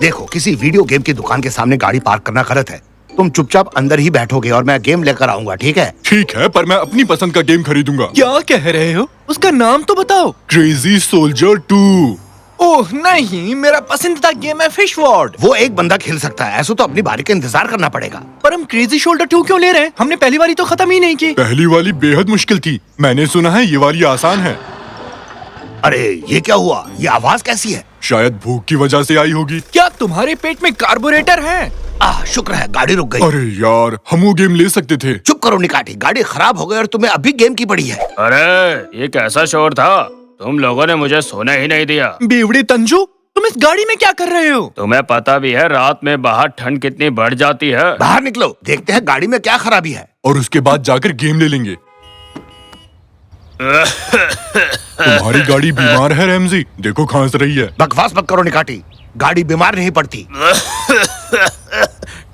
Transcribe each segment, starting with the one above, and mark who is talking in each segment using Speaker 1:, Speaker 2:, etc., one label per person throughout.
Speaker 1: देखो, किसी video game की दुकान के सामने गाड़ी पार्क करना गलत है। तुम चुपचाप अंदर ही बैठोगे और मैं गेम लेकर आऊंगा, ठीक है?
Speaker 2: ठीक है, पर मैं अपनी पसंद का गेम खरीदूंगा।
Speaker 3: क्या कह रहे हो? उसका नाम तो बताओ।
Speaker 2: Crazy soldier 2।
Speaker 3: ओह नहीं, मेरा पसंदीदा गेम है फिश वॉर्ड।
Speaker 1: वो एक बंदा खेल सकता है, ऐसा तो अपनी बारी का इंतजार करना पड़ेगा।
Speaker 3: पर हम क्रेजी शोल्डर 2 क्यों ले रहे हैं? हमने पहली वाली तो खत्म ही नहीं की।
Speaker 2: पहली वाली बेहद मुश्किल थी, मैंने सुना है ये वाली आसान है।
Speaker 1: अरे ये क्या हुआ? ये आवाज कैसी है?
Speaker 2: शायद भूख की वजह से आई होगी।
Speaker 3: क्या तुम्हारे पेट में कार्बोरेटर है?
Speaker 1: शुक्र है गाड़ी रुक गई।
Speaker 2: अरे यार, हम वो गेम ले सकते थे।
Speaker 1: चुप करो निकाटी, गाड़ी खराब हो गई और तुम्हें अभी गेम की पड़ी है।
Speaker 4: अरे ये कैसा शोर था? तुम लोगों ने मुझे सोने ही नहीं दिया।
Speaker 3: बेवड़े तंजू, तुम इस गाड़ी में क्या कर रहे हो?
Speaker 4: तुम्हें पता भी है रात में बाहर ठंड कितनी बढ़ जाती है।
Speaker 1: बाहर निकलो, देखते हैं गाड़ी में क्या खराबी है।
Speaker 2: और उसके बाद जाकर गेम ले लेंगे। तुम्हारी गाड़ी बीमार है रैमजी, देखो खांस रही है।
Speaker 1: बकवास मत करो निकाटी, गाड़ी बीमार नहीं पड़ती।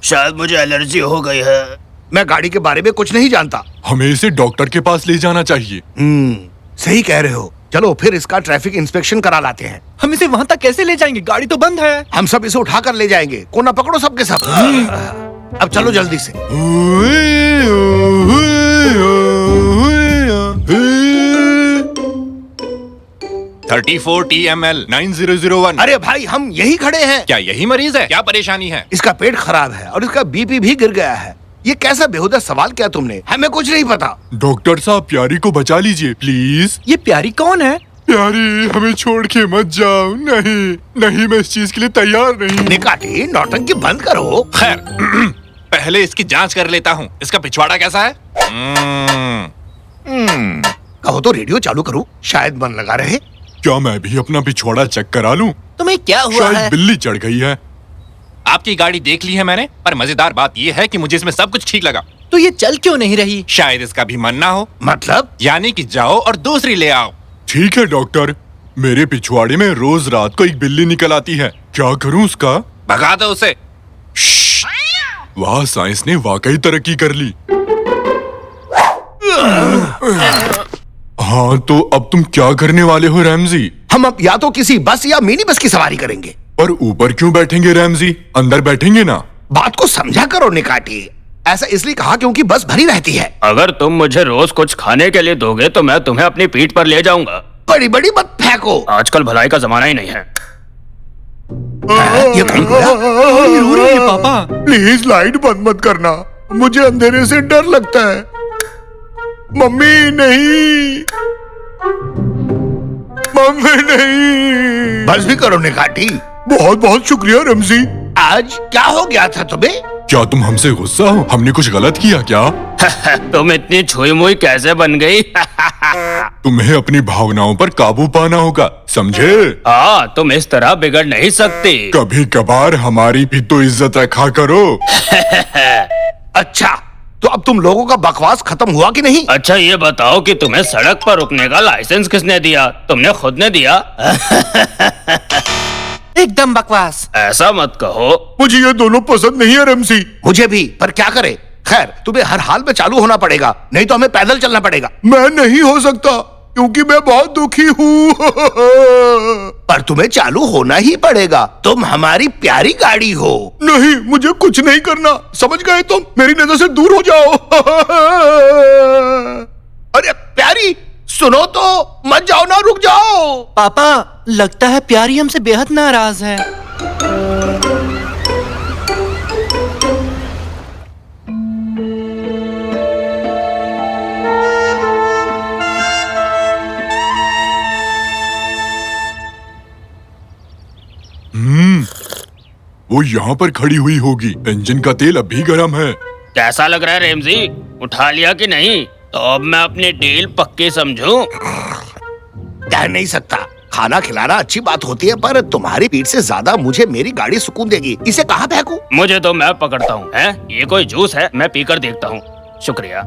Speaker 4: शायद मुझे एलर्जी हो गई है।
Speaker 1: मैं गाड़ी के बारे में कुछ नहीं जानता।
Speaker 2: हमें इसे डॉक्टर के पास ले जाना चाहिए।
Speaker 1: सही कह रहे हो। चलो फिर इसका ट्रैफिक इंस्पेक्शन करा लाते हैं।
Speaker 3: हम इसे वहाँ तक कैसे ले जाएंगे? गाड़ी तो बंद है।
Speaker 1: हम सब इसे उठा कर ले जाएंगे। कोना पकड़ो सबके सब। अब चलो जल्दी से।
Speaker 5: 34 TML 9001।
Speaker 1: अरे भाई, हम यही खड़े हैं।
Speaker 5: क्या यही मरीज है? क्या परेशानी है?
Speaker 1: इसका पेट खराब है और इसका बीपी भी गिर गया है। ये कैसा बेहुदा सवाल किया तुमने? हमें कुछ नहीं पता।
Speaker 2: डॉक्टर साहब, प्यारी को बचा लीजिए प्लीज।
Speaker 3: ये प्यारी कौन है?
Speaker 2: प्यारी, हमें छोड़ के मत जाओ। नहीं नहीं, मैं इस चीज के लिए तैयार नहीं।
Speaker 1: निकाटी, नौटंकी बंद करो।
Speaker 5: खैर पहले इसकी जांच कर लेता हूँ। इसका पिछवाड़ा कैसा है?
Speaker 1: कहो तो रेडियो चालू करूं, शायद मन लगा रहे।
Speaker 2: क्या मैं भी अपना पिछवाड़ा चेक करा लूं?
Speaker 3: तुम्हें क्या हुआ
Speaker 2: शायद
Speaker 3: है?
Speaker 2: बिल्ली चढ़ गई है।
Speaker 5: आपकी गाड़ी देख ली है मैंने, पर मजेदार बात यह है कि मुझे इसमें सब कुछ ठीक लगा।
Speaker 3: तो ये चल क्यों नहीं रही?
Speaker 5: शायद इसका भी मन ना हो।
Speaker 1: मतलब?
Speaker 5: यानी कि जाओ और दूसरी ले आओ।
Speaker 2: ठीक है डॉक्टर, मेरे पिछवाड़े में रोज रात को एक बिल्ली निकल आती है, क्या करूं उसका?
Speaker 5: भगा दो उसे।
Speaker 2: वाह, साइंस ने वाकई तरक्की कर ली। हाँ, तो अब तुम क्या करने वाले हो रैमजी?
Speaker 1: हम अब या तो किसी बस या मिनी बस की सवारी करेंगे।
Speaker 2: पर ऊपर क्यों बैठेंगे रैमजी? अंदर बैठेंगे ना।
Speaker 1: बात को समझा करो निकाटी। ऐसा इसलिए कहा क्योंकि बस भरी रहती है।
Speaker 4: अगर तुम मुझे रोज कुछ खाने के लिए दोगे तो मैं तुम्हें अपनी पीठ पर ले जाऊंगा।
Speaker 1: बड़ी बड़ी मत फेंको।
Speaker 4: आजकल भलाई का जमाना ही नहीं है।
Speaker 1: ये कौन बोला?
Speaker 3: ये रो रही है पापा।
Speaker 2: प्लीज लाइट बंद मत करना, मुझे अंधेरे से डर लगता है। मम्मी नहीं, मम्मी नहीं।
Speaker 1: बस भी करो निकाटी।
Speaker 2: बहुत बहुत शुक्रिया रमजी।
Speaker 1: आज क्या हो गया था तुम्हें?
Speaker 2: क्या तुम हमसे गुस्सा हो? हमने कुछ गलत किया क्या?
Speaker 4: तुम इतनी छुई मुई कैसे बन गई?
Speaker 2: तुम्हें अपनी भावनाओं पर काबू पाना होगा, समझे?
Speaker 4: हाँ, तुम इस तरह बिगड़ नहीं सकती।
Speaker 2: कभी कभार हमारी भी तो इज्जत रखा करो।
Speaker 1: अच्छा, तो अब तुम लोगों का बकवास खत्म हुआ कि नहीं?
Speaker 4: अच्छा ये बताओ कि तुम्हें सड़क पर रुकने का लाइसेंस किसने दिया? तुमने खुद ने दिया?
Speaker 3: एकदम बकवास।
Speaker 4: ऐसा मत कहो।
Speaker 2: मुझे ये दोनों पसंद नहीं है रमसी।
Speaker 1: मुझे भी, पर क्या करे? खैर, तुम्हें हर हाल में चालू होना पड़ेगा, नहीं तो हमें पैदल चलना पड़ेगा।
Speaker 2: मैं नहीं हो सकता क्योंकि मैं बहुत दुखी हूँ।
Speaker 1: पर तुम्हें चालू होना ही पड़ेगा, तुम हमारी प्यारी गाड़ी हो।
Speaker 2: नहीं, मुझे कुछ नहीं करना, समझ गए तुम? मेरी नजर से दूर हो जाओ।
Speaker 1: अरे प्यारी, सुनो तो, मत जाओ ना, रुक जाओ।
Speaker 3: पापा, लगता है प्यारी हमसे बेहद नाराज है।
Speaker 2: वो यहाँ पर खड़ी हुई होगी। इंजन का तेल अभी गर्म है।
Speaker 4: कैसा लग रहा है रेमजी? उठा लिया कि नहीं? तो अब मैं अपनी डील पक्की समझूं?
Speaker 1: कह नहीं सकता। खाना खिलाना अच्छी बात होती है, पर तुम्हारी पीठ से ज्यादा मुझे मेरी गाड़ी सुकून देगी। इसे कहाँ फेंकूं?
Speaker 4: मुझे तो मैं पकड़ता हूँ। हैं? ये कोई जूस है? मैं पीकर देखता हूँ। शुक्रिया।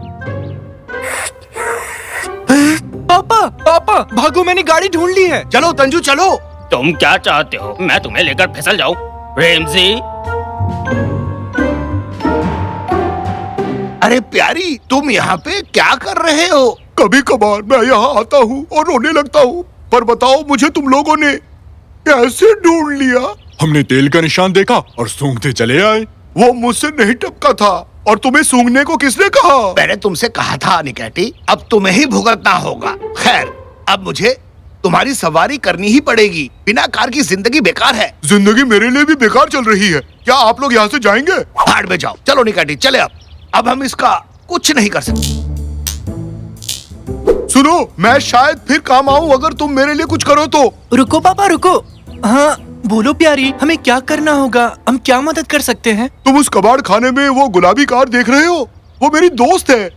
Speaker 3: पापा, पापा, भागो, मैंने गाड़ी ढूंढ ली है।
Speaker 1: चलो तंजू चलो।
Speaker 4: तुम क्या चाहते हो? मैं तुम्हें लेकर फिसल जाऊं? रेमजी,
Speaker 1: अरे प्यारी, तुम यहाँ पे क्या कर रहे हो?
Speaker 2: कभी कभार मैं यहाँ आता हूँ और रोने लगता हूँ, पर बताओ मुझे तुम लोगों ने कैसे ढूंढ लिया? हमने तेल का निशान देखा और सूंघते चले आए। वो मुझसे नहीं टपका था। और तुम्हें सूंघने को किसने कहा?
Speaker 1: मैंने तुमसे कहा था निकैटी, अब तुम्हें ही भुगतना होगा। खैर, अब मुझे तुम्हारी सवारी करनी ही पड़ेगी। बिना कार की जिंदगी बेकार है।
Speaker 2: जिंदगी मेरे लिए भी बेकार चल रही है। क्या आप लोग यहाँ से जाएंगे?
Speaker 1: भाड़ में जाओ। चलो निकैटी, चले। अब हम इसका कुछ नहीं कर सकते।
Speaker 2: सुनो, मैं शायद फिर काम आऊँ अगर तुम मेरे लिए कुछ करो तो।
Speaker 3: रुको पापा रुको। हाँ बोलो प्यारी, हमें क्या करना होगा? हम क्या मदद कर सकते हैं?
Speaker 2: तुम उस कबाड़ खाने में वो गुलाबी कार देख रहे हो? वो मेरी दोस्त है।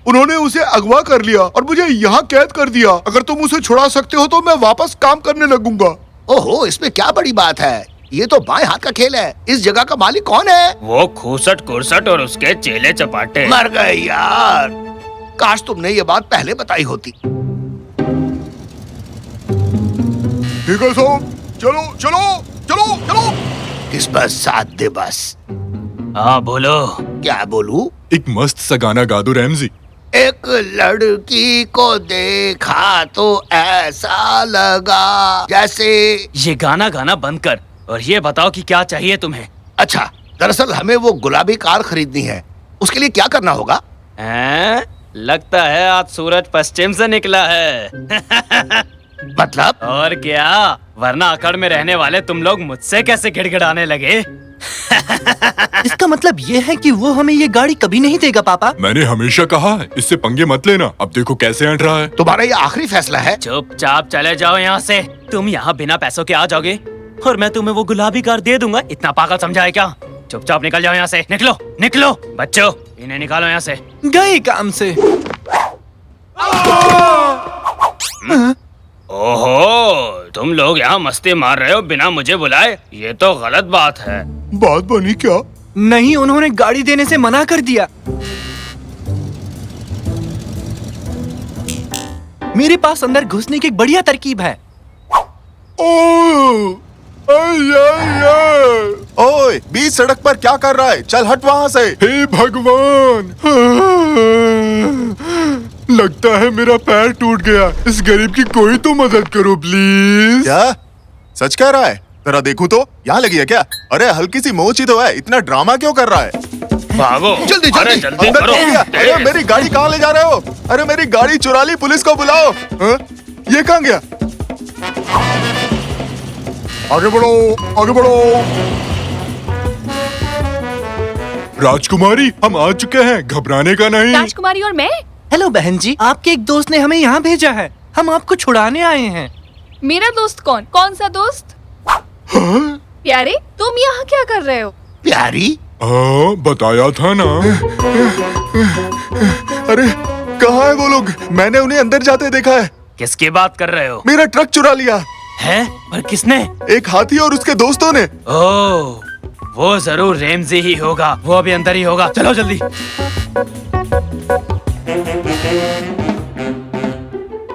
Speaker 2: उन्होंने उसे अगवा कर लिया और मुझे यहाँ कैद कर दिया। अगर तुम उसे छुड़ा सकते हो तो मैं वापस काम करने लगूंगा।
Speaker 1: ओहो, इसमें क्या बड़ी बात है? ये तो बाएं हाथ का खेल है। इस जगह का मालिक कौन है?
Speaker 4: वो खूसट कुरसट और उसके चेले चपाटे।
Speaker 1: मर गए यार। काश तुमने ये बात पहले बताई होती।
Speaker 2: ठीक है साहब, चलो चलो चलो चलो।
Speaker 1: इस बस साथ दे बस।
Speaker 4: हाँ बोलो।
Speaker 1: क्या बोलूं?
Speaker 2: एक मस्त सा गाना गा दो रैमजी।
Speaker 1: एक लड़की को देखा तो ऐसा लगा जैसे।
Speaker 4: ये गाना गाना बंद कर और ये बताओ कि क्या चाहिए तुम्हें?
Speaker 1: अच्छा, दरअसल हमें वो गुलाबी कार खरीदनी है। उसके लिए क्या करना होगा?
Speaker 4: हैं? लगता है आज सूरज पश्चिम से निकला है।
Speaker 1: मतलब?
Speaker 4: और क्या, वरना अकड़ में रहने वाले तुम लोग मुझसे कैसे गिड़गिड़ाने लगे?
Speaker 3: इसका मतलब ये है कि वो हमें ये गाड़ी कभी नहीं देगा पापा।
Speaker 2: मैंने हमेशा कहा है इससे पंगे मत लेना। अब देखो कैसे हट रहा है।
Speaker 1: तुम्हारा ये आखिरी फैसला है?
Speaker 4: चुपचाप चले जाओ यहाँ से। तुम यहाँ बिना पैसों के आ जाओगे और मैं तुम्हें वो गुलाबी कार दे दूंगा। इतना पागल समझा है क्या? चुपचाप निकल जाओ यहाँ से। निकलो निकलो बच्चों, इन्हें निकालो यहाँ से।
Speaker 3: गए काम से।
Speaker 4: ओहो, तुम लोग यहाँ मस्ती मार रहे हो बिना मुझे बुलाए? ये तो गलत बात है।
Speaker 2: बात बनी क्या?
Speaker 3: नहीं, उन्होंने गाड़ी देने से मना कर दिया। मेरे पास अंदर घुसने की एक बढ़िया तरकीब है।
Speaker 2: ओए, बीच सड़क पर क्या कर रहा है? चल हट वहाँ से। हे भगवान, लगता है मेरा पैर टूट गया। इस गरीब की कोई तो मदद करो प्लीज।
Speaker 6: क्या सच कह रहा है? जरा देखूं तो। यहाँ लगी है क्या? अरे हल्की सी मोच ही तो है, इतना ड्रामा क्यों कर रहा है?
Speaker 4: भागो
Speaker 1: जल्दी,
Speaker 4: अरे
Speaker 1: जल्दी।
Speaker 4: जल्दी
Speaker 6: अंदर
Speaker 4: करो।
Speaker 6: घुस गया। अरे मेरी गाड़ी कहाँ ले जा रहे हो? अरे मेरी गाड़ी चुरा ली, पुलिस को बुलाओ। हाँ? ये कहाँ गया?
Speaker 2: आगे बढ़ो, आगे बढ़ो। राजकुमारी, हम आ चुके हैं, घबराने का नहीं।
Speaker 7: राजकुमारी और मैं?
Speaker 3: हेलो बहन जी, आपके एक दोस्त ने हमें यहाँ भेजा है। हम आपको छुड़ाने आए हैं।
Speaker 7: मेरा दोस्त कौन? कौन सा दोस्त? प्यारे, तुम यहाँ क्या कर रहे हो?
Speaker 1: प्यारी?
Speaker 2: हाँ, बताया था ना।
Speaker 6: अरे कहाँ है वो लोग? मैंने उन्हें अंदर जाते देखा है।
Speaker 4: किसकी बात कर रहे हो?
Speaker 6: मेरा ट्रक चुरा लिया।
Speaker 4: हैं? पर किसने?
Speaker 6: एक हाथी और उसके दोस्तों ने।
Speaker 4: ओह, वो जरूर रेमजी ही होगा। वो अभी अंदर ही होगा। चलो जल्दी।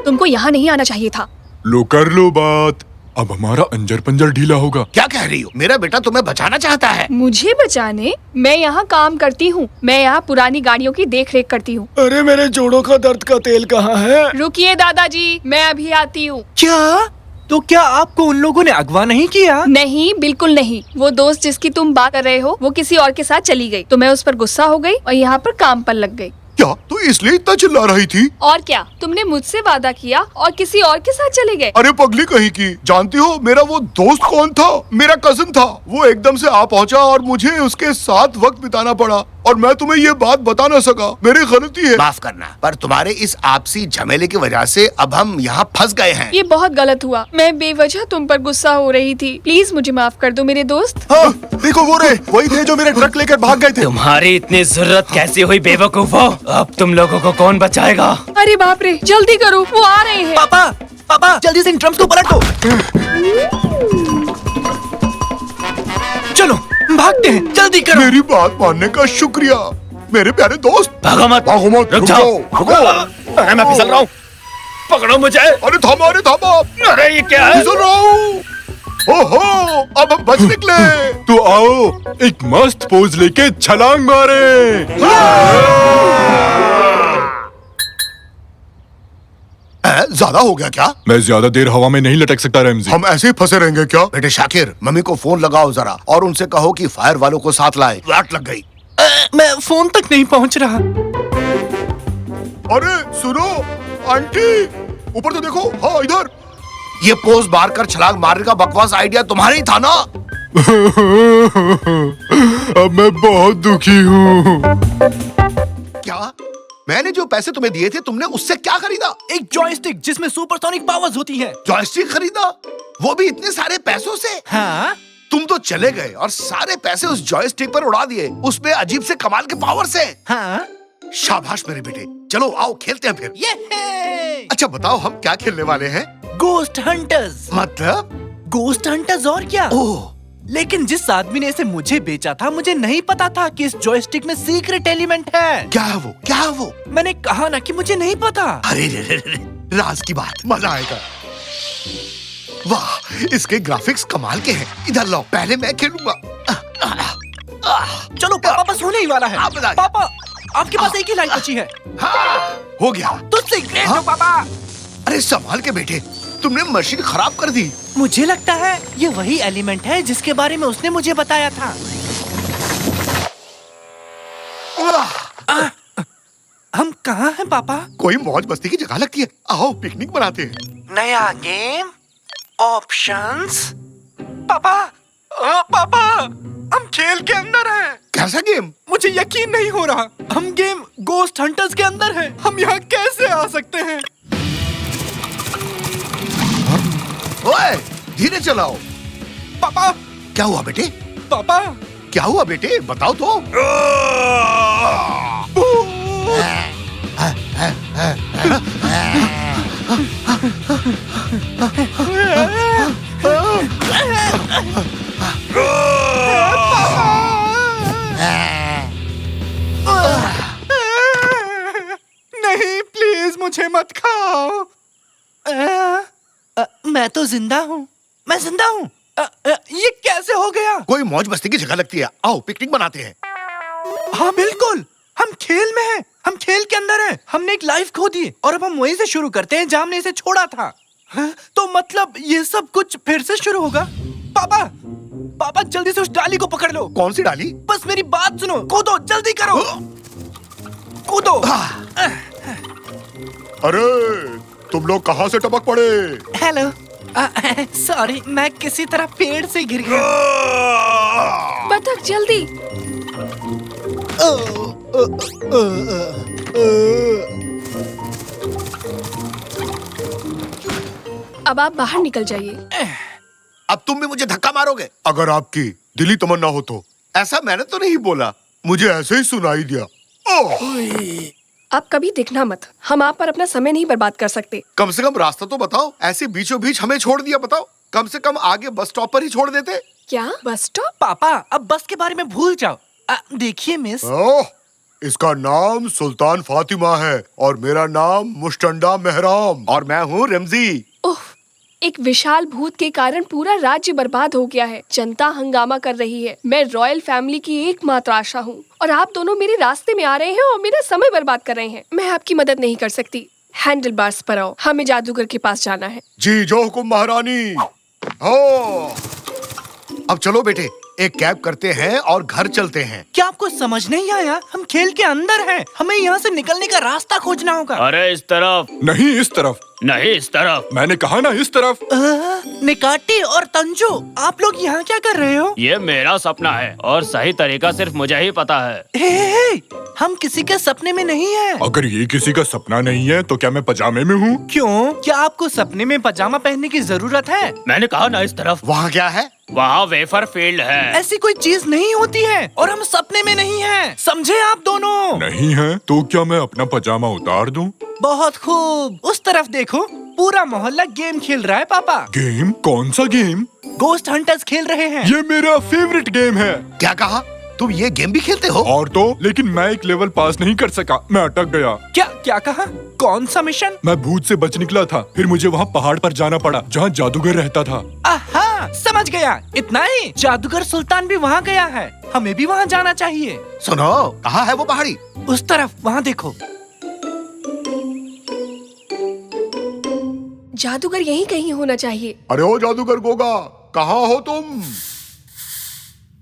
Speaker 7: तुमको यहाँ नहीं आना चाहिए था।
Speaker 2: लो कर लो बात। अब हमारा अंजर पंजर ढीला होगा।
Speaker 1: क्या कह रही हो? मेरा बेटा तुम्हें बचाना चाहता है।
Speaker 7: मुझे बचाने? मैं यहाँ काम करती हूँ। मैं यहाँ पुरानी गाड़ियों की देख रेख करती हूँ।
Speaker 3: अरे मेरे जोड़ों का दर्द का तेल कहाँ है?
Speaker 7: रुकिए दादाजी, मैं अभी आती हूँ।
Speaker 3: क्या? तो क्या आपको उन लोगों ने अगवा नहीं किया?
Speaker 7: नहीं, बिल्कुल नहीं। वो दोस्त जिसकी तुम बात कर रहे हो वो किसी और के साथ चली गई, तो मैं उस पर गुस्सा हो गई और यहाँ पर काम पर लग गई।
Speaker 2: क्या तू इसलिए इतना चिल्ला रही थी?
Speaker 7: और क्या, तुमने मुझसे वादा किया और किसी और के साथ चले गए।
Speaker 2: अरे पगली कहीं की, जानती हो मेरा वो दोस्त कौन था? मेरा कजिन था। वो एकदम से आ पहुंचा और मुझे उसके साथ वक्त बिताना पड़ा और मैं तुम्हें ये बात बता ना सका। मेरी गलती है।
Speaker 1: माफ करना, पर तुम्हारे इस आपसी झमेले की वजह से अब हम यहाँ फंस गए हैं।
Speaker 7: ये बहुत गलत हुआ। मैं बेवजह तुम पर गुस्सा हो रही थी। प्लीज मुझे माफ कर दो मेरे दोस्त।
Speaker 6: हाँ, देखो वो रहे, वही थे जो मेरे ट्रक लेकर भाग गए थे।
Speaker 4: तुम्हारी इतनी जरूरत कैसी हुई बेवकूफो? अब तुम लोगों को कौन बचाएगा?
Speaker 7: अरे बाप रे, जल्दी करो, वो आ रहे हैं।
Speaker 3: पापा, पापा जल्दी से इन ड्रम्स को पलट दो। चलो भागते हैं, जल्दी करो।
Speaker 2: मेरी बात मानने का शुक्रिया मेरे प्यारे दोस्त।
Speaker 4: भागो मत।
Speaker 2: भागो मत,
Speaker 4: रुक जाओ।
Speaker 2: रुको।
Speaker 4: अरे मैं फिसल रहा हूँ। पकड़ो मुझे।
Speaker 2: अरे थामा, अरे थामा।
Speaker 4: अरे ये क्या है?
Speaker 2: फिसल रहा हूँ। ओहो, अब हम बच निकले। तो आओ एक मस्त पोज लेके छलांग मारे। ज्यादा हो गया क्या?
Speaker 6: मैं ज्यादा देर हवा में नहीं लटक सकता रमजी।
Speaker 2: हम ऐसे ही फंसे रहेंगे क्या?
Speaker 1: बेटे शाकिर, मम्मी को फोन लगाओ जरा और उनसे कहो कि फायर वालों को साथ लाए, वाट लग गई।
Speaker 3: मैं फोन तक नहीं पहुंच रहा।
Speaker 2: अरे सुनो आंटी, ऊपर तो देखो। हाँ इधर।
Speaker 1: ये पोस्ट बार कर छलांग मारने का बकवास आइडिया तुम्हारा ही था ना?
Speaker 6: अब मैं बहुत दुखी हूँ।
Speaker 1: क्या? मैंने जो पैसे तुम्हें दिए थे तुमने उससे क्या खरीदा?
Speaker 3: एक जॉयस्टिक जिसमें सुपरसोनिक पावर्स होती है।
Speaker 1: जॉयस्टिक खरीदा? वो भी इतने सारे पैसों से?
Speaker 3: हाँ?
Speaker 1: तुम तो चले गए और सारे पैसे उस जॉयस्टिक पर उड़ा दिए, उसमें अजीब से कमाल के पावर से।
Speaker 3: हाँ?
Speaker 1: शाबाश मेरे बेटे, चलो आओ खेलते हैं फिर।
Speaker 3: ये
Speaker 2: अच्छा बताओ हम क्या खेलने वाले हैं?
Speaker 3: Ghost hunters.
Speaker 1: मतलब?
Speaker 3: गोस्ट हंटर्स और क्या?
Speaker 1: ओह,
Speaker 3: लेकिन जिस आदमी ने इसे मुझे बेचा था, मुझे नहीं पता था कि इस जॉयस्टिक में सीक्रेट एलिमेंट है।
Speaker 1: क्या है वो? क्या है वो?
Speaker 3: मैंने कहा ना कि मुझे नहीं पता।
Speaker 1: अरे रे रे रे, राज की बात, मजा आएगा। वाह, इसके ग्राफिक्स कमाल के हैं। इधर लो, पहले मैं खेलूंगा।
Speaker 3: चलो पापा, बस होने ही वाला है।
Speaker 1: आप बताइए।
Speaker 3: पापा, आपके पास एक ही लाइट बची है।
Speaker 1: हाँ, हो गया।
Speaker 3: तुझसे ग्रेट हो पापा।
Speaker 1: अरे संभाल के बेटे, तुमने मशीन खराब कर दी।
Speaker 3: मुझे लगता है ये वही एलिमेंट है जिसके बारे में उसने मुझे बताया था। हम कहाँ हैं पापा?
Speaker 2: कोई मौज मस्ती की जगह लगती है। आओ पिकनिक मनाते हैं।
Speaker 3: नया गेम, ऑप्शंस। पापा, पापा, हम खेल के अंदर हैं।
Speaker 1: कैसा गेम?
Speaker 3: मुझे यकीन नहीं हो रहा। हम गेम गोस्ट हंटर्स के अंदर हैं। हम यहाँ कैसे आ सकते हैं?
Speaker 1: ओए, धीरे चलाओ।
Speaker 3: पापा,
Speaker 1: क्या हुआ बेटे?
Speaker 3: पापा,
Speaker 1: क्या हुआ बेटे? बताओ तो।
Speaker 3: नहीं, प्लीज मुझे मत खाओ। मैं तो जिंदा हूँ। मैं जिंदा हूँ। ये कैसे हो गया?
Speaker 1: कोई मौज मस्ती की जगह लगती है। आओ पिकनिक मनाते हैं।
Speaker 3: हाँ बिल्कुल, हम खेल में हैं। हम खेल के अंदर हैं। हमने एक लाइफ खो दी और अब हम वहीं से शुरू करते हैं जहाँ हमने इसे छोड़ा था। हाँ? तो मतलब ये सब कुछ फिर से शुरू होगा? पापा, पापा जल्दी से उस डाली को पकड़ लो।
Speaker 1: कौन सी डाली?
Speaker 3: बस मेरी बात सुनो। कूदो, जल्दी करो। कूदो।
Speaker 2: अरे तुम लोग कहाँ से टपक पड़े?
Speaker 3: हेलो, सॉरी, मैं किसी तरह पेड़ से गिर गया।
Speaker 7: बतख जल्दी। अब आप बाहर निकल जाइए।
Speaker 1: अब तुम भी मुझे धक्का मारोगे?
Speaker 2: अगर आपकी दिली तमन्ना हो तो।
Speaker 1: ऐसा मैंने तो नहीं बोला।
Speaker 2: मुझे ऐसे ही सुनाई दिया। ओह,
Speaker 7: आप कभी दिखना मत। हम आप पर अपना समय नहीं बर्बाद कर सकते।
Speaker 1: कम से कम रास्ता तो बताओ। ऐसे बीचों बीच हमें छोड़ दिया, बताओ। कम से कम आगे बस स्टॉप पर ही छोड़ देते।
Speaker 7: क्या बस स्टॉप?
Speaker 3: पापा, अब बस के बारे में भूल जाओ। देखिए मिस,
Speaker 2: ओह, इसका नाम सुल्तान फातिमा है और मेरा नाम मुस्टंडा मेहराम।
Speaker 1: और मैं हूँ रमजी।
Speaker 7: ओह, एक विशाल भूत के कारण पूरा राज्य बर्बाद हो गया है। जनता हंगामा कर रही है। मैं रॉयल फैमिली की एकमात्र आशा हूँ और आप दोनों मेरे रास्ते में आ रहे हैं और मेरा समय बर्बाद कर रहे हैं। मैं आपकी मदद नहीं कर सकती। हैंडल बार्स पर आओ, हमें जादूगर के पास जाना है।
Speaker 2: जी जो हुकुम महारानी। हो,
Speaker 1: अब चलो बेटे, एक कैब करते हैं और घर चलते हैं।
Speaker 3: क्या आपको समझ नहीं आया? हम खेल के अंदर हैं। हमें यहाँ से निकलने का रास्ता खोजना होगा।
Speaker 4: अरे इस तरफ
Speaker 6: नहीं इस तरफ।
Speaker 4: नहीं, इस तरफ।
Speaker 6: मैंने कहा ना इस तरफ।
Speaker 3: निकाटी और तंजो, आप लोग यहाँ क्या कर रहे हो?
Speaker 4: ये मेरा सपना है और सही तरीका सिर्फ मुझे ही पता है।
Speaker 3: हे, हम किसी के सपने में नहीं हैं।
Speaker 6: अगर ये किसी का सपना नहीं है तो क्या मैं पजामे में हूँ?
Speaker 3: क्यों? क्या आपको सपने में पजामा पहनने की जरूरत है?
Speaker 4: मैंने कहा ना इस तरफ।
Speaker 1: वहाँ क्या है?
Speaker 4: वहाँ वेफर फील्ड है।
Speaker 3: ऐसी कोई चीज नहीं होती है और हम सपने में नहीं हैं। समझे आप दोनों?
Speaker 6: नहीं है तो क्या मैं अपना पजामा उतार दूं?
Speaker 3: बहुत खूब। उस तरफ देखो, पूरा मोहल्ला गेम खेल रहा है पापा।
Speaker 6: गेम? कौन सा गेम?
Speaker 3: गोस्ट हंटर्स खेल रहे हैं।
Speaker 6: ये मेरा फेवरेट गेम है।
Speaker 1: क्या कहा? तुम ये गेम भी खेलते हो?
Speaker 6: और तो लेकिन मैं एक लेवल पास नहीं कर सका। मैं अटक गया।
Speaker 3: क्या क्या कहा? कौन सा मिशन?
Speaker 6: मैं भूत से बच निकला था, फिर मुझे वहाँ पहाड़ पर जाना पड़ा जहाँ जादूगर रहता था।
Speaker 3: आहा, समझ गया। इतना ही? जादूगर सुल्तान भी वहाँ गया है। हमें भी वहाँ जाना चाहिए।
Speaker 1: सुनो, कहाँ है वो पहाड़ी?
Speaker 3: उस तरफ, वहाँ देखो।
Speaker 7: जादूगर यहीं कहीं होना चाहिए।
Speaker 2: अरे ओ जादूगर गोगा, कहाँ हो तुम?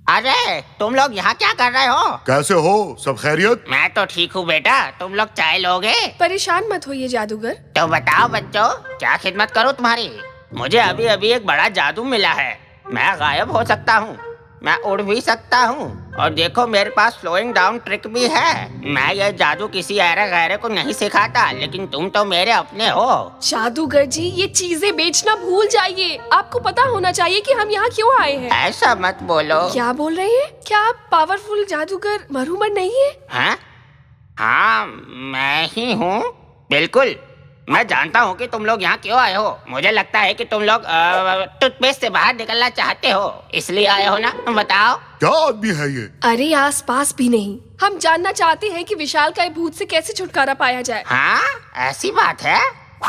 Speaker 8: अरे तुम लोग यहाँ क्या कर रहे हो?
Speaker 2: कैसे हो? सब खैरियत?
Speaker 8: मैं तो ठीक हूँ बेटा, तुम लोग चाय लोगे?
Speaker 7: परेशान मत होइए जादूगर।
Speaker 8: तो बताओ बच्चों, क्या खिदमत करूँ तुम्हारी? मुझे अभी अभी एक बड़ा जादू मिला है। मैं गायब हो सकता हूँ, मैं उड़ भी सकता हूँ, और देखो मेरे पास स्लोइंग डाउन ट्रिक भी है। मैं ये जादू किसी ऐरे गैरे को नहीं सिखाता, लेकिन तुम तो मेरे अपने हो।
Speaker 7: जादूगर जी, ये चीजें बेचना भूल जाइए। आपको पता होना चाहिए कि हम यहाँ क्यों आए हैं।
Speaker 8: ऐसा मत बोलो।
Speaker 7: क्या बोल रहे हैं? क्या आप पावरफुल जादूगर मरूमर नहीं है?
Speaker 8: हाँ हाँ, मैं ही हूँ, बिल्कुल। मैं जानता हूँ कि तुम लोग यहाँ क्यों आए हो। मुझे लगता है कि तुम लोग टूथपेस्ट से बाहर निकलना चाहते हो, इसलिए आए हो ना? बताओ।
Speaker 2: क्या आदमी है ये?
Speaker 7: अरे आस पास भी नहीं। हम जानना चाहते हैं कि विशालकाय भूत से कैसे छुटकारा पाया जाए।
Speaker 8: हाँ, ऐसी बात है।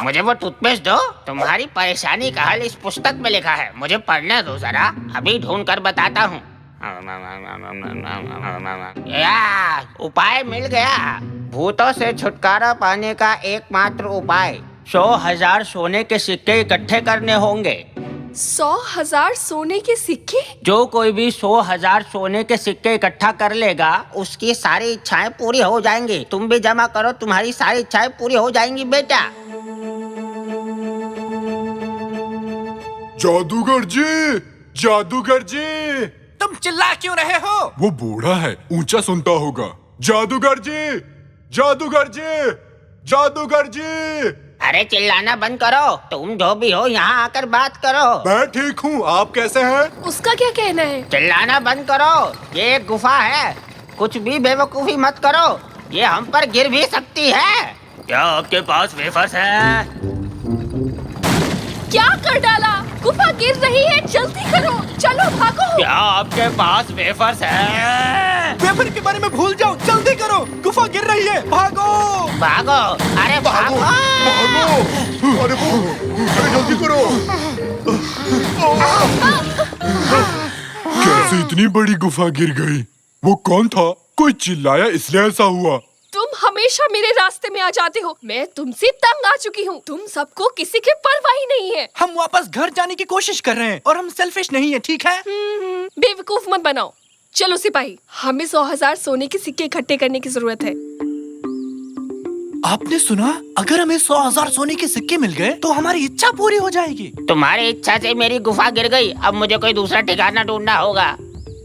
Speaker 8: मुझे वो टूथपेस्ट दो। तुम्हारी परेशानी का हल इस पुस्तक में लिखा है, मुझे पढ़ने दो जरा, अभी ढूंढ कर बताता हूँ। उपाय मिल गया। भूतों से छुटकारा पाने का एकमात्र उपाय 100,000 सोने के सिक्के इकट्ठे करने होंगे।
Speaker 7: 100,000 सोने के सिक्के?
Speaker 8: जो कोई भी 100,000 सोने के सिक्के इकट्ठा कर लेगा, उसकी सारी इच्छाएं पूरी हो जाएंगी। तुम भी जमा करो, तुम्हारी सारी इच्छाएं पूरी हो जाएंगी बेटा।
Speaker 2: जादूगर जी, जादूगर जी।
Speaker 3: तुम चिल्ला क्यों रहे हो?
Speaker 2: वो बूढ़ा है, ऊंचा सुनता होगा। जादूगर जी, जादूगर जी, जादूगर जी।
Speaker 8: अरे चिल्लाना बंद करो, तुम जो भी हो यहाँ आकर बात करो।
Speaker 2: मैं ठीक हूँ, आप कैसे हैं?
Speaker 7: उसका क्या कहना है?
Speaker 8: चिल्लाना बंद करो, ये एक गुफा है। कुछ भी बेवकूफी मत करो, ये हम पर गिर भी सकती है।
Speaker 4: क्या आपके पास वेफर्स है?
Speaker 7: क्या कर डाला? गुफा गिर रही है, जल्दी करो, चलो भागो।
Speaker 4: क्या आपके पास वेफर्स है?
Speaker 3: पेपर के बारे में भूल जाओ, जल्दी करो, गुफा गिर रही है, भागो।
Speaker 8: भागो, अरे भागो।
Speaker 2: अरे जल्दी करो। कैसे इतनी बड़ी गुफा गिर गई? वो कौन था? कोई चिल्लाया इसलिए ऐसा हुआ।
Speaker 7: तुम हमेशा मेरे रास्ते में आ जाते हो। मैं तुमसे तंग आ चुकी हूँ। तुम सबको किसी की परवाह ही नहीं है।
Speaker 3: हम वापस घर जाने की कोशिश कर रहे हैं और हम सेल्फिश नहीं है, ठीक है?
Speaker 7: बेवकूफ मत बनाओ। चलो सिपाही, हमें 100,000 सोने के सिक्के इकट्ठे करने की जरूरत है।
Speaker 3: आपने सुना? अगर हमें 100,000 सोने के सिक्के मिल गए तो हमारी इच्छा पूरी हो जाएगी।
Speaker 8: तुम्हारी इच्छा से मेरी गुफा गिर गई, अब मुझे कोई दूसरा ठिकाना ढूंढना होगा।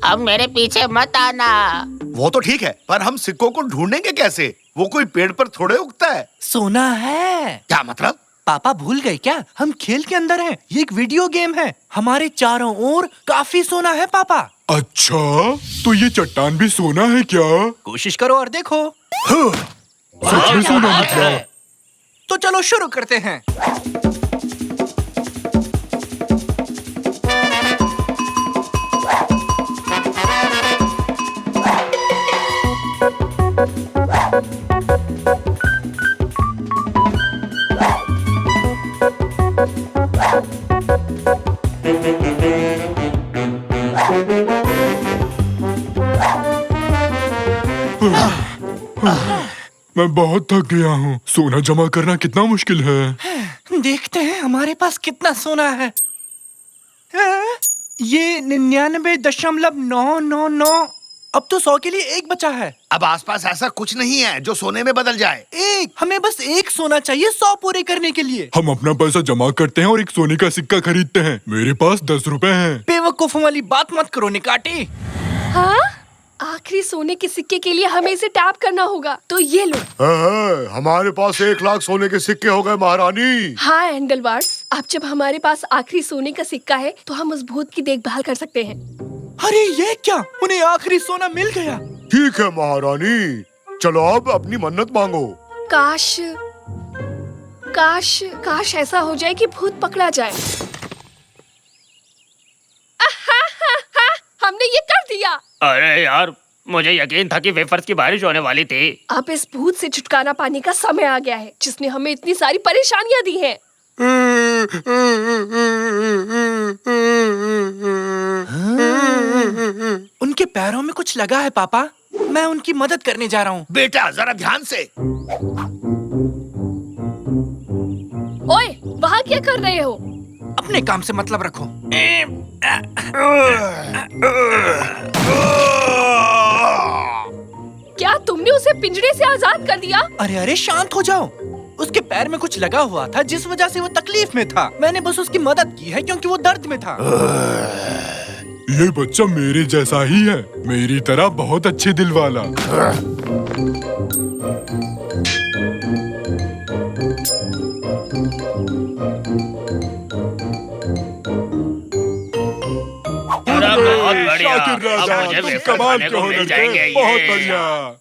Speaker 8: अब मेरे पीछे मत आना।
Speaker 1: वो तो ठीक है, पर हम सिक्कों को ढूंढेंगे कैसे? वो कोई पेड़ पर थोड़े उगता है।
Speaker 3: सोना है।
Speaker 1: क्या मतलब?
Speaker 3: पापा भूल गए क्या? हम खेल के अंदर हैं। ये एक वीडियो गेम है। हमारे चारों ओर काफी सोना है पापा।
Speaker 2: अच्छा, तो ये चट्टान भी सोना है क्या?
Speaker 3: कोशिश करो और देखो।
Speaker 2: सच में सोना निकला।
Speaker 3: तो चलो शुरू करते हैं।
Speaker 2: मैं बहुत थक गया हूँ। सोना जमा करना कितना मुश्किल है।
Speaker 3: देखते हैं हमारे पास कितना सोना है। ये 99.999। अब तो 100 के लिए एक बचा है।
Speaker 1: अब आसपास ऐसा कुछ नहीं है जो सोने में बदल जाए।
Speaker 3: एक, हमें बस एक सोना चाहिए 100 पूरे करने के लिए।
Speaker 2: हम अपना पैसा जमा करते हैं और एक सोने का सिक्का खरीदते हैं। मेरे पास 10 रुपए हैं।
Speaker 3: बेवकूफों वाली बात मत करो निकाटी।
Speaker 7: हाँ? आखिरी सोने के सिक्के के लिए हमें इसे टैप करना होगा। तो ये लो।
Speaker 2: हमारे पास 1 लाख सोने के सिक्के हो गए महारानी।
Speaker 7: हाँ एंडलवार्ड्स, अब जब हमारे पास आखिरी सोने का सिक्का है तो हम उस भूत की देखभाल कर सकते हैं।
Speaker 3: अरे ये क्या? उन्हें आखिरी सोना मिल गया।
Speaker 2: ठीक है महारानी, चलो अब अपनी मन्नत मांगो।
Speaker 7: काश काश काश ऐसा हो जाए कि भूत पकड़ा जाए। हमने ये कर दिया।
Speaker 4: अरे यार, मुझे यकीन था कि वेफर्स की बारिश होने वाली थी।
Speaker 7: अब इस भूत से छुटकारा पाने का समय आ गया है, जिसने हमें इतनी सारी परेशानियां दी हैं।
Speaker 3: उनके पैरों में कुछ लगा है पापा। मैं उनकी मदद करने जा रहा हूँ।
Speaker 1: बेटा जरा ध्यान से।
Speaker 7: ओए, वहाँ यहाँ क्या कर रहे हो?
Speaker 3: अपने काम से मतलब रखो।
Speaker 7: क्या तुमने उसे पिंजरे से आजाद कर दिया?
Speaker 3: अरे अरे शांत हो जाओ। उसके पैर में कुछ लगा हुआ था जिस वजह से वो तकलीफ में था। मैंने बस उसकी मदद की है क्योंकि वो दर्द में था।
Speaker 2: ये बच्चा मेरे जैसा ही है, मेरी तरह बहुत अच्छे दिल वाला।
Speaker 4: बहुत बढ़िया।
Speaker 2: शाकिर
Speaker 4: अब
Speaker 2: राजा,
Speaker 4: मुझे
Speaker 2: तुम
Speaker 4: वेफर
Speaker 2: कमाल
Speaker 4: खाने
Speaker 2: के
Speaker 4: को
Speaker 2: हो
Speaker 4: मिल
Speaker 2: लड़के,
Speaker 4: जाएंगे।
Speaker 2: बहुत
Speaker 4: ये।
Speaker 2: बढ़िया।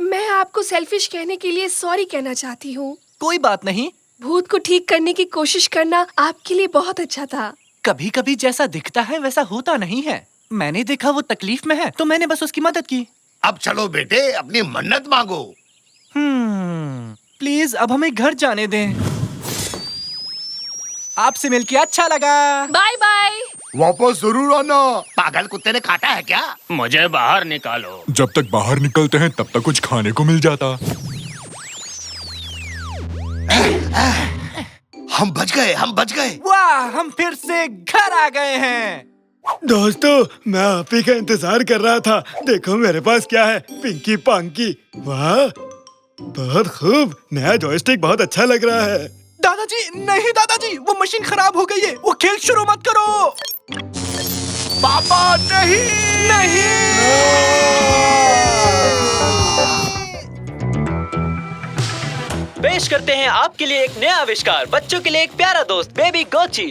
Speaker 7: मैं आपको सेल्फिश कहने के लिए सॉरी कहना चाहती हूँ।
Speaker 3: कोई बात नहीं।
Speaker 7: भूत को ठीक करने की कोशिश करना आपके लिए बहुत अच्छा था।
Speaker 3: कभी कभी जैसा दिखता है वैसा होता नहीं है। मैंने देखा वो तकलीफ में है तो मैंने बस उसकी मदद की।
Speaker 1: अब चलो बेटे, अपनी मन्नत मांगो।
Speaker 3: प्लीज अब हमें घर जाने दें। आपसे मिलके अच्छा लगा।
Speaker 7: Bye bye.
Speaker 2: वापस जरूर आना।
Speaker 1: पागल कुत्ते ने काटा है क्या?
Speaker 4: मुझे बाहर निकालो।
Speaker 2: जब तक बाहर निकलते हैं तब तक कुछ खाने को मिल जाता।
Speaker 1: हम बच गए, हम बच गए।
Speaker 3: वाह, हम फिर से घर आ गए हैं।
Speaker 9: दोस्तों, मैं आप ही का इंतजार कर रहा था। देखो मेरे पास क्या है, पिंकी पांकी। वाह, बहुत खूब। नया जॉयस्टिक बहुत अच्छा लग रहा है।
Speaker 3: दादाजी नहीं, दादाजी वो मशीन खराब हो गई है। वो खेल शुरू मत करो।
Speaker 1: पापा नहीं।
Speaker 4: पेश करते हैं आपके लिए एक नया आविष्कार, बच्चों के लिए एक प्यारा दोस्त, बेबी गोची।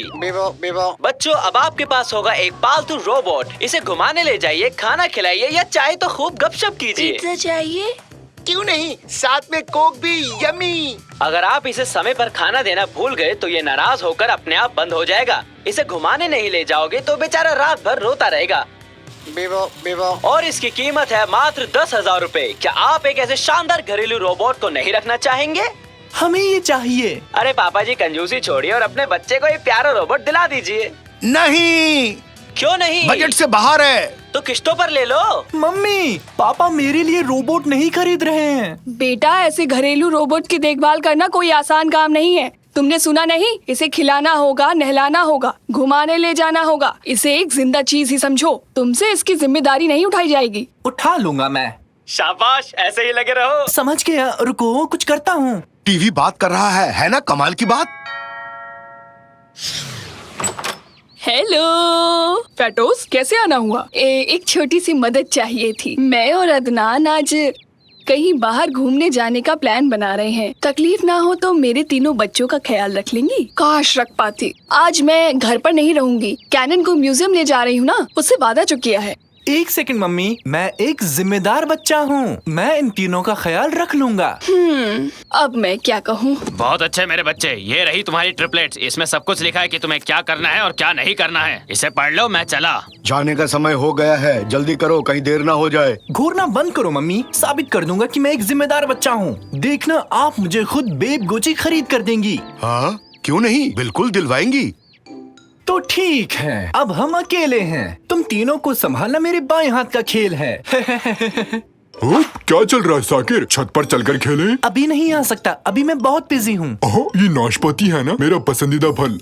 Speaker 4: बच्चों, अब आपके पास होगा एक पालतू रोबोट। इसे घुमाने ले जाइए, खाना खिलाइए या चाहे तो खूब गपशप कीजिए।
Speaker 7: पिज्जा चाहिए?
Speaker 1: क्यों नहीं, साथ में कोक भी। यमी।
Speaker 4: अगर आप इसे समय पर खाना देना भूल गए तो ये नाराज होकर अपने आप बंद हो जाएगा। इसे घुमाने नहीं ले जाओगे तो बेचारा रात भर रोता रहेगा। और इसकी कीमत है मात्र 10,000 रूपए। क्या आप एक ऐसे शानदार घरेलू रोबोट को नहीं रखना चाहेंगे?
Speaker 3: हमें ये चाहिए।
Speaker 4: अरे पापा जी, कंजूसी छोड़िए और अपने बच्चे को एक प्यारा रोबोट दिला दीजिए।
Speaker 1: नहीं,
Speaker 4: क्यों नहीं?
Speaker 1: बजट से बाहर है।
Speaker 4: तो किस्तों पर ले लो।
Speaker 3: मम्मी, पापा मेरे लिए रोबोट नहीं खरीद रहे हैं।
Speaker 7: बेटा, ऐसे घरेलू रोबोट की देखभाल करना कोई आसान काम नहीं है। तुमने सुना नहीं? इसे खिलाना होगा, नहलाना होगा, घुमाने ले जाना होगा। इसे एक जिंदा चीज ही समझो। तुमसे इसकी जिम्मेदारी नहीं उठाई जाएगी।
Speaker 3: उठा लूंगा मैं।
Speaker 4: शाबाश, ऐसे ही लगे रहो।
Speaker 3: समझ गया, रुको कुछ करता हूँ।
Speaker 1: टीवी बात कर रहा है ना? कमाल की बात।
Speaker 7: हेलो फैटोस, कैसे आना हुआ? एक छोटी सी मदद चाहिए थी। मैं और अदनान आज कहीं बाहर घूमने जाने का प्लान बना रहे हैं। तकलीफ ना हो तो मेरे तीनों बच्चों का ख्याल रख लेंगी। काश रख पाती। आज मैं घर पर नहीं रहूंगी। कैनन को म्यूजियम ले जा रही हूँ ना, उससे वादा जो किया है।
Speaker 3: एक सेकंड मम्मी, मैं एक जिम्मेदार बच्चा हूँ। मैं इन तीनों का ख्याल रख लूंगा।
Speaker 7: अब मैं क्या कहूँ?
Speaker 4: बहुत अच्छे मेरे बच्चे, ये रही तुम्हारी ट्रिपलेट्स। इसमें सब कुछ लिखा है कि तुम्हें क्या करना है और क्या नहीं करना है। इसे पढ़ लो, मैं चला।
Speaker 9: जाने का समय हो गया है, जल्दी करो, कहीं देर ना हो जाए।
Speaker 3: घूरना बंद करो मम्मी, साबित कर दूंगा कि मैं एक जिम्मेदार बच्चा हूँ। देखना, आप मुझे खुद बेब गोची खरीद कर देंगी।
Speaker 2: हाँ, क्यों नहीं, बिल्कुल दिलवाएंगी।
Speaker 3: तो ठीक है, अब हम अकेले हैं। तुम तीनों को संभालना मेरे बाएं हाथ का खेल है।
Speaker 2: क्या चल रहा है साकिर? छत पर चलकर खेलें?
Speaker 3: अभी नहीं आ सकता, अभी मैं बहुत बिजी हूँ।
Speaker 2: ये नाशपाती है ना, मेरा पसंदीदा फल।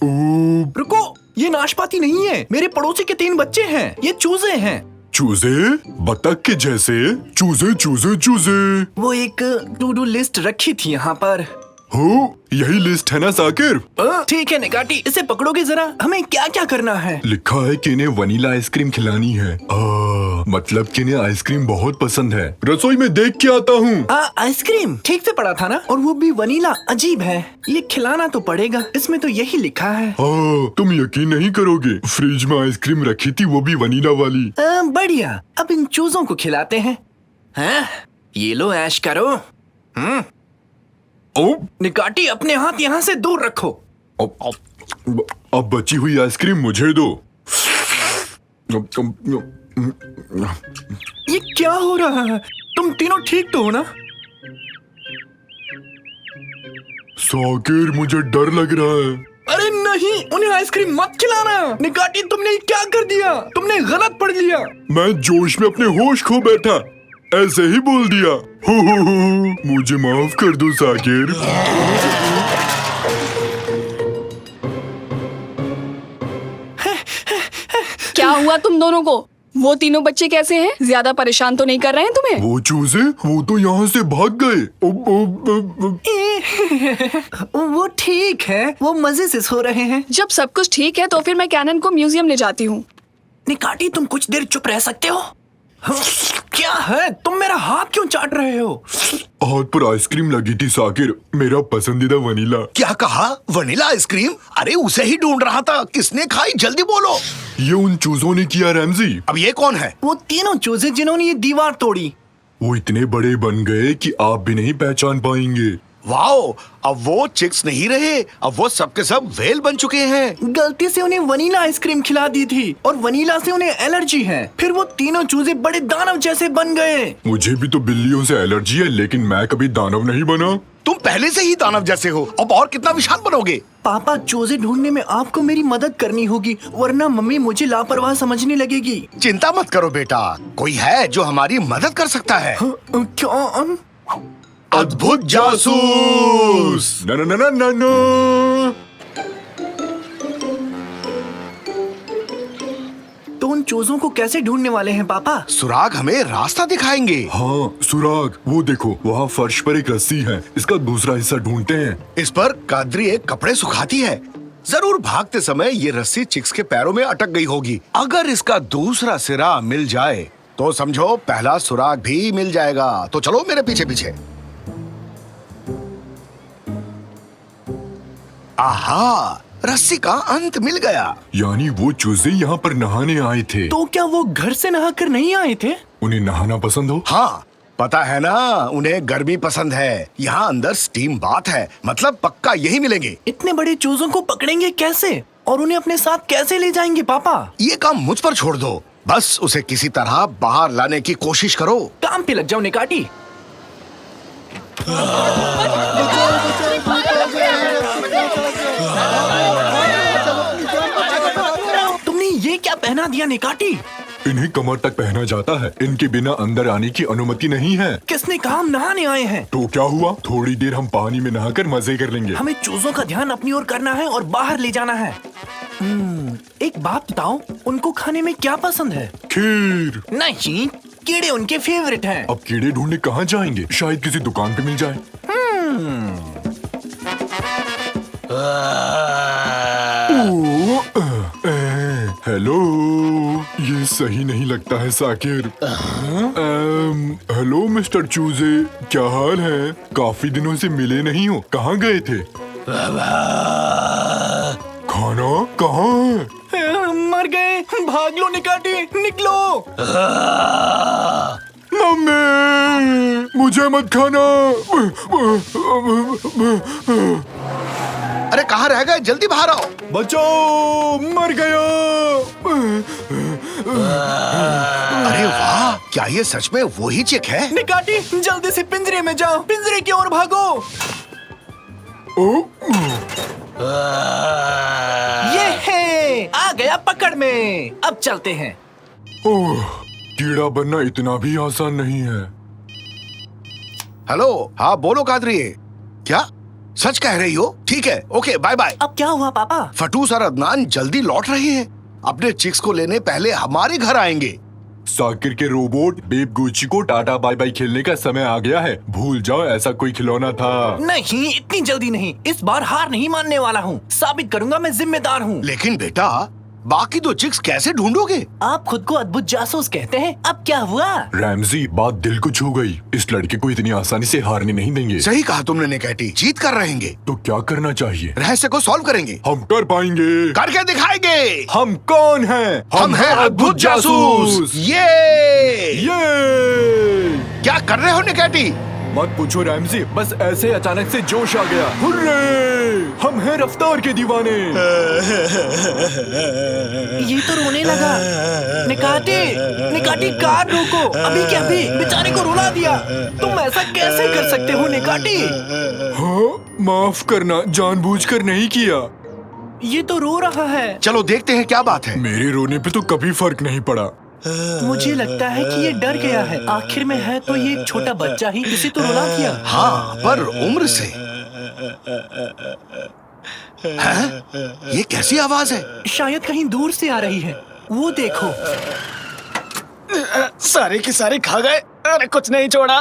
Speaker 3: रुको, ये नाशपाती नहीं है। मेरे पड़ोसी के 3 बच्चे हैं। ये चूजे हैं।
Speaker 2: चूजे? बतख के जैसे? चूजे चूजे चूजे।
Speaker 3: वो एक टू डू लिस्ट रखी थी यहाँ पर।
Speaker 2: हो, यही लिस्ट है ना साकिर?
Speaker 3: ठीक है निकाटी, इसे पकड़ोगे जरा। हमें क्या क्या करना है?
Speaker 2: लिखा है कि इन्हें वनीला आइसक्रीम खिलानी है। मतलब कि इन्हें आइसक्रीम बहुत पसंद है। रसोई में देख के आता हूँ।
Speaker 3: आइसक्रीम ठीक से पढ़ा था ना, और वो भी वनीला। अजीब है, ये खिलाना तो पड़ेगा। इसमें तो यही लिखा है।
Speaker 2: तुम यकीन नहीं करोगे, फ्रिज में आइसक्रीम रखी थी, वो भी वनीला वाली।
Speaker 3: बढ़िया, अब इन चूजों को खिलाते हैं। ये लो, ऐश करो। निकाटी, अपने हाथ यहाँ से दूर रखो।
Speaker 2: अब बची हुई आइसक्रीम मुझे दो।
Speaker 3: ये क्या हो रहा है? तुम तीनों ठीक तो हो ना?
Speaker 2: साकिर, मुझे डर लग रहा है।
Speaker 3: अरे नहीं, उन्हें आइसक्रीम मत खिलाना। निकाटी, तुमने क्या कर दिया? तुमने गलत पढ़ लिया।
Speaker 2: मैं जोश में अपने होश खो बैठा, ऐसे ही बोल दिया। हो, मुझे माफ कर दो साकिर।
Speaker 7: क्या हुआ तुम दोनों को? वो तीनों बच्चे कैसे हैं? ज्यादा परेशान तो नहीं कर रहे हैं तुम्हें?
Speaker 2: वो चूजे वो तो यहाँ से भाग गए।
Speaker 3: वो ठीक है, वो मजे से सो रहे हैं।
Speaker 7: जब सब कुछ ठीक है तो फिर मैं कैनन को म्यूजियम ले जाती हूँ।
Speaker 3: निकाटी, तुम कुछ देर चुप रह सकते हो? क्या है, तुम मेरा हाथ क्यों चाट रहे हो?
Speaker 2: हाथ पर आइसक्रीम लगी थी साकिर, मेरा पसंदीदा वनीला।
Speaker 1: क्या कहा? Vanilla ice cream? अरे उसे ही ढूंढ रहा था। किसने खाई? जल्दी बोलो।
Speaker 2: ये उन चूजों ने किया रैमजी।
Speaker 1: अब ये कौन है?
Speaker 3: वो तीनों चूजे जिन्होंने ये दीवार तोड़ी।
Speaker 2: वो इतने बड़े बन गए कि आप भी नहीं पहचान पाएंगे।
Speaker 1: वाओ, अब वो चिक्स नहीं रहे, अब वो सब के सब व्हेल बन चुके हैं।
Speaker 3: गलती से उन्हें वनीला आइसक्रीम खिला दी थी और वनीला से उन्हें एलर्जी है। फिर वो तीनों चूजे बड़े दानव जैसे बन गए।
Speaker 2: मुझे भी तो बिल्लियों से एलर्जी है, लेकिन मैं कभी दानव नहीं बना।
Speaker 1: तुम पहले से ही दानव जैसे हो, अब और कितना विशाल बनोगे?
Speaker 3: पापा, चूजे ढूंढने में आपको मेरी मदद करनी होगी, वरना मम्मी मुझे लापरवाह समझने लगेगी।
Speaker 1: चिंता मत करो बेटा, कोई है जो हमारी मदद कर सकता है।
Speaker 3: क्या?
Speaker 2: अद्भुत जासूस। न न न न न।
Speaker 3: तो उन चूजों को कैसे ढूंढने वाले हैं पापा?
Speaker 1: सुराग हमें रास्ता दिखाएंगे।
Speaker 2: हाँ सुराग, वो देखो वहाँ फर्श पर एक रस्सी है, इसका दूसरा हिस्सा ढूंढते हैं।
Speaker 1: इस पर कादरी एक कपड़े सुखाती है। जरूर भागते समय ये रस्सी चिक्स के पैरों में अटक गई होगी। अगर इसका दूसरा सिरा मिल जाए तो समझो पहला सुराग भी मिल जाएगा। तो चलो मेरे पीछे पीछे। आहा, रस्सी का अंत मिल गया।
Speaker 2: यानी वो चूजे यहाँ पर नहाने आए थे।
Speaker 3: तो क्या वो घर से नहाकर नहीं आए थे?
Speaker 2: उन्हें नहाना पसंद हो?
Speaker 1: हाँ, पता है ना, उन्हें गर्मी पसंद है। यहाँ अंदर स्टीम बाथ है, मतलब पक्का यही मिलेंगे।
Speaker 3: इतने बड़े चूजों को पकड़ेंगे कैसे और उन्हें अपने साथ कैसे ले जाएंगे पापा?
Speaker 1: ये काम मुझ पर छोड़ दो, बस उसे किसी तरह बाहर लाने की कोशिश करो।
Speaker 3: काम पे लग जाओ निकाटी। तुमने ये क्या पहना दिया निकाटी?
Speaker 2: इन्हें कमर तक पहना जाता है, इनके बिना अंदर आने की अनुमति नहीं है।
Speaker 3: किसने कहा हम नहाने आए हैं?
Speaker 2: तो क्या हुआ, थोड़ी देर हम पानी में नहाकर मजे कर लेंगे।
Speaker 3: हमें चूजों का ध्यान अपनी ओर करना है और बाहर ले जाना है। एक बात बताओ, उनको खाने में क्या पसंद है?
Speaker 2: खीर।
Speaker 3: नहीं, कीड़े उनके फेवरेट हैं।
Speaker 2: अब कीड़े ढूंढने कहाँ जाएंगे? शायद किसी दुकान पे मिल जाए। हेलो, ये सही नहीं लगता है साकिर। हेलो मिस्टर चूजे, क्या हाल है? काफी दिनों से मिले नहीं हो, कहाँ गए थे? खाना कहाँ है?
Speaker 3: मर गए, भाग लो निकाटी, निकलो।
Speaker 2: मम्मी, मुझे मत खाना।
Speaker 1: अरे कहाँ रह गए? जल्दी बाहर आओ।
Speaker 2: बचाओ, मर गया।
Speaker 1: अरे वाह, क्या ये सच में वही चिक है?
Speaker 3: निकाटी, जल्दी से पिंजरे में जाओ, पिंजरे की ओर भागो। ये है, आ गया पकड़ में। अब चलते हैं।
Speaker 2: ओह, कीड़ा बनना इतना भी आसान नहीं है।
Speaker 1: हेलो, हाँ बोलो कादरी। क्या सच कह रही हो? ठीक है, ओके, बाय बाय।
Speaker 3: अब क्या हुआ पापा?
Speaker 1: फटूस और अदनान जल्दी लौट रहे हैं। अपने चिक्स को लेने पहले हमारे घर आएंगे।
Speaker 2: साकिर के रोबोट बेब गुची को टाटा बाय बाय खेलने का समय आ गया है। भूल जाओ ऐसा कोई खिलौना था।
Speaker 3: नहीं, इतनी जल्दी नहीं। इस बार हार नहीं मानने वाला हूँ। साबित करूंगा मैं जिम्मेदार हूँ।
Speaker 1: लेकिन बेटा, बाकी दो चिक्स कैसे ढूंढोगे?
Speaker 3: आप खुद को अद्भुत जासूस कहते हैं, अब क्या हुआ?
Speaker 2: रैमजी, बात दिल को छू गई। इस लड़के को इतनी आसानी से हारने नहीं देंगे।
Speaker 1: सही कहा तुमने निकैटी, जीत कर रहेंगे।
Speaker 2: तो क्या करना चाहिए?
Speaker 1: रहस्य को सॉल्व करेंगे।
Speaker 2: हम कर पाएंगे।
Speaker 1: करके दिखाएंगे।
Speaker 2: हम कौन हैं?
Speaker 1: हम हैं अद्भुत जासूस। ये क्या कर रहे हो निकैटी?
Speaker 2: मत पूछो रैमजी, बस ऐसे अचानक से जोश आ गया। हुर्रे! हम हैं रफ्तार के दीवाने।
Speaker 3: ये तो रोने लगा। निकाटी कार रोको, अभी के अभी बेचारे को रुला दिया। तुम ऐसा कैसे कर सकते हो निकाटी?
Speaker 2: हाँ, माफ करना, जानबूझकर नहीं किया।
Speaker 3: ये तो रो रहा है।
Speaker 1: चलो देखते हैं क्या बात है।
Speaker 2: मेरे रोने पे तो कभी फर्क नहीं पड़ा।
Speaker 3: मुझे लगता है कि ये डर गया है। आखिर में है तो ये एक छोटा बच्चा ही, इसे तो रुला दिया।
Speaker 1: हाँ, पर उम्र से। हैं? ये कैसी आवाज है?
Speaker 3: शायद कहीं दूर से आ रही है। वो देखो।
Speaker 9: सारे के सारे खा गए। अरे कुछ नहीं छोड़ा।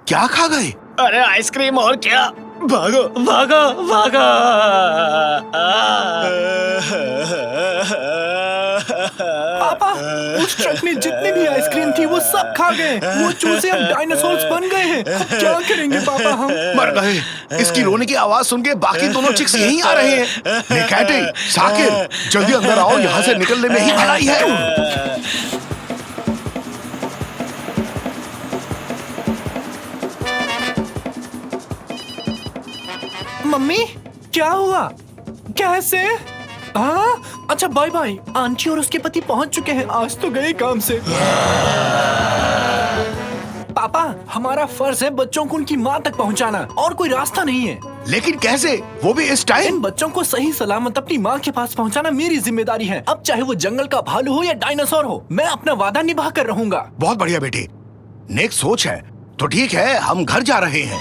Speaker 1: क्या खा गए?
Speaker 9: अरे आइसक्रीम और क्या। भागो भागो भागो।
Speaker 3: पापा, उस ट्रक में जितनी भी आइसक्रीम थी वो सब खा गए। वो चूजे अब डायनासोर्स बन गए हैं। अब क्या करेंगे पापा हम?
Speaker 1: मर गए। इसकी रोने की आवाज सुन के बाकी दोनों चिक्स यहीं आ रहे हैं। निकैटी, साकिर, जल्दी अंदर आओ, यहाँ से निकलने में ही भलाई है।
Speaker 3: मम्मी, क्या हुआ? कैसे? हाँ, अच्छा बाय बाय। आंटी और उसके पति पहुंच चुके हैं। आज तो गए काम से। पापा, हमारा फर्ज है बच्चों को उनकी माँ तक पहुंचाना, और कोई रास्ता नहीं है।
Speaker 1: लेकिन कैसे, वो भी इस टाइम?
Speaker 3: इन बच्चों को सही सलामत अपनी माँ के पास पहुंचाना मेरी जिम्मेदारी है। अब चाहे वो जंगल का भालू हो या डायनासोर हो, मैं अपना वादा निभा कर रहूंगा।
Speaker 1: बहुत बढ़िया बेटी, नेक सोच है। तो ठीक है, हम घर जा रहे हैं।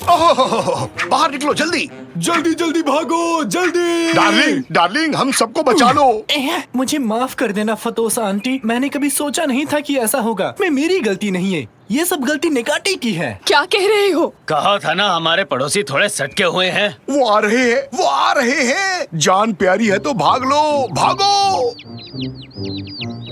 Speaker 1: ओह, बाहर निकलो जल्दी।
Speaker 9: जल्दी जल्दी भागो, जल्दी।
Speaker 1: डार्लिंग, डार्लिंग, हम सबको बचा लो।
Speaker 3: मुझे माफ कर देना फतोसा आंटी, मैंने कभी सोचा नहीं था कि ऐसा होगा। मैं मेरी गलती नहीं है, ये सब गलती निकाटी की है।
Speaker 7: क्या कह रहे हो?
Speaker 10: कहा था ना हमारे पड़ोसी थोड़े सटके हुए हैं।
Speaker 1: वो आ रहे हैं, वो आ रहे हैं। जान प्यारी है तो भाग लो, भागो।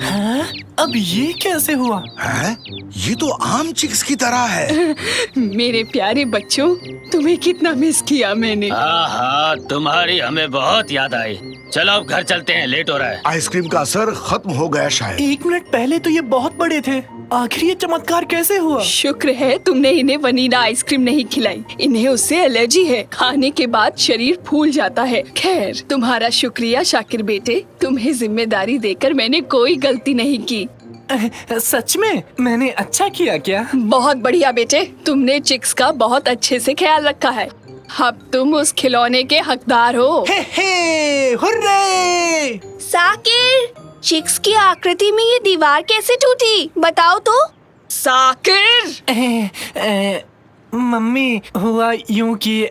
Speaker 3: हाँ? अब ये कैसे हुआ?
Speaker 1: हैं? ये तो आम चिक्स की तरह है।
Speaker 11: मेरे प्यारे बच्चों, तुम्हें कितना मिस किया मैंने।
Speaker 10: हाँ, तुम्हारी हमें बहुत याद आई। चलो अब घर चलते हैं, लेट हो रहा है।
Speaker 1: आइसक्रीम का असर खत्म हो गया शायद।
Speaker 3: 1 मिनट पहले तो ये बहुत बड़े थे, आखिर ये चमत्कार कैसे हुआ?
Speaker 11: शुक्र है तुमने इन्हें वनीला आइसक्रीम नहीं खिलाई। इन्हें उससे एलर्जी है। खाने के बाद शरीर फूल जाता है। खैर, तुम्हारा शुक्रिया शाकिर बेटे। तुम्हें जिम्मेदारी देकर मैंने कोई गलती नहीं की।
Speaker 3: सच में? मैंने अच्छा किया क्या?
Speaker 11: बहुत बढ़िया बेटे, तुमने चिक्स का बहुत अच्छे से ख्याल रखा है। अब तुम उस खिलौने के हकदार हो।
Speaker 3: हे, हुर्रे!
Speaker 7: साकिर, चिक्स की आकृति में ये दीवार कैसे टूटी? बताओ तो।
Speaker 11: साकिर!
Speaker 3: मम्मी, हुआ यूं कि